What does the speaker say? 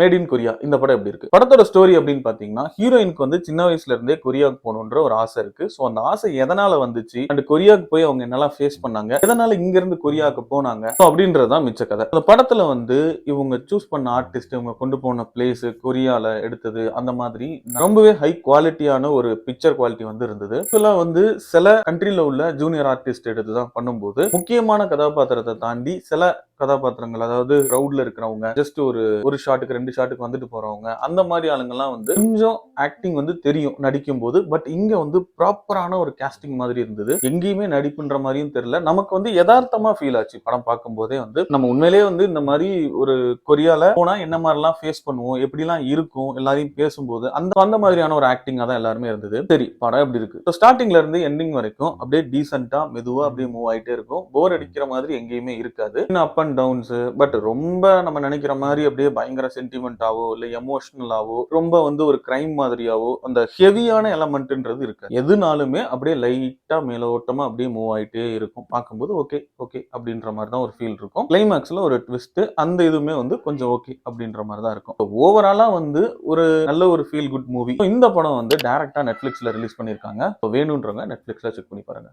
Made in Korea இந்த படம் எப்படி இருக்கு? படத்தோட ஸ்டோரி அப்படின்னு பாத்தீங்கன்னா, ஹீரோயினுக்கு வந்து சின்ன வயசுல இருந்தே கொரியாவுக்கு போகணுன்ற ஒரு ஆசை இருக்கு. சோ அந்த ஆசை எதனால வந்துச்சு அண்ட் கொரியாவுக்கு போய் அவங்க என்னெல்லாம் ஃபேஸ் பண்ணாங்க, எதனால இங்க இருந்து கொரியாவுக்கு போனாங்க, அப்படின்றதுதான் மிச்ச கதை. அந்த படத்துல வந்து இவங்க சூஸ் பண்ண ஆர்டிஸ்ட், இவங்க கொண்டு போன பிளேஸ், கொரியால எடுத்தது அந்த மாதிரி ரொம்பவே ஹை குவாலிட்டியான ஒரு பிக்சர் குவாலிட்டி வந்து இருந்தது. இதெல்லாம் வந்து சில கண்ட்ரில உள்ள ஜூனியர் ஆர்டிஸ்ட் எடுத்துதான் பண்ணும்போது முக்கியமான கதாபாத்திரத்தை தாண்டி சில கதாபாத்திரங்கள், அதாவது கிரவுட்ல இருக்கிறவங்க, ஜஸ்ட் ஒரு ஷாட்டுக்கு 2 ஷாட்டுக்கு வந்துட்டு போறவங்க, அந்த மாதிரி ஆளுங்கெல்லாம் வந்து கொஞ்சம் ஆக்டிங் வந்து தெரியும் நடிக்கும் போது. பட் இங்க வந்து ப்ராப்பரான ஒரு கேஸ்டிங் மாதிரி இருந்தது. எங்கேயுமே நடிப்புன்ற மாதிரியும் தெரியல. நமக்கு வந்து யதார்த்தமா ஃபீல் ஆச்சு படம் பார்க்கும் போதே. வந்து நம்ம உண்மையிலேயே வந்து இந்த மாதிரி ஒரு கொரியால போனா என்ன மாதிரிலாம் ஃபேஸ் பண்ணுவோம், எப்படிலாம் இருக்கும் எல்லாரையும் பேசும்போது, அந்த அந்த மாதிரியான ஒரு ஆக்டிங்கா தான் எல்லாருமே இருந்தது. சரி, படம் எப்படி இருக்கு? ஸ்டார்டிங்ல இருந்து எண்டிங் வரைக்கும் அப்படியே டீசென்ட்டா மெதுவா அப்படியே மூவ் ஆயிட்டே இருக்கும். போர் அடிக்கிற மாதிரி எங்கேயுமே இருக்காது. Up and downs. பட் ரொம்ப நம்ம நினைக்கிற மாதிரி அப்படியே பயங்கர சென்டிமெண்டாவோ இல்ல எமோஷனலாவோ ரொம்ப வந்து ஒரு கிரைம் மாதிரியாவோ அந்த ஹெவியான எலமெண்ட்ன்றது இருக்கு. எதுனாலுமே அப்படியே லைட்டா மேலோட்டமா அப்படியே மூவ் ஆயிட்டே இருக்கும். பார்க்கும்போது ஓகே ஓகே அப்படின்ற மாதிரி தான் ஒரு ஃபீல் இருக்கும். கிளைமேக்ஸ்ல ஒரு ட்விஸ்ட், அந்த இதுவுமே வந்து கொஞ்சம் ஓகே அப்படின்ற மாதிரி தான் இருக்கும். ஓவராலா வந்து ஒரு நல்ல ஒரு ஃபீல் குட் மூவி. இந்த படம் வந்து டைரக்டா நெட்ஃபிளிக்ஸ்ல ரிலீஸ் பண்ணிருக்காங்க. வேணும்ன்றவங்க நெட்ஃபிளிக்ஸ்ல செக் பண்ணி பாருங்க.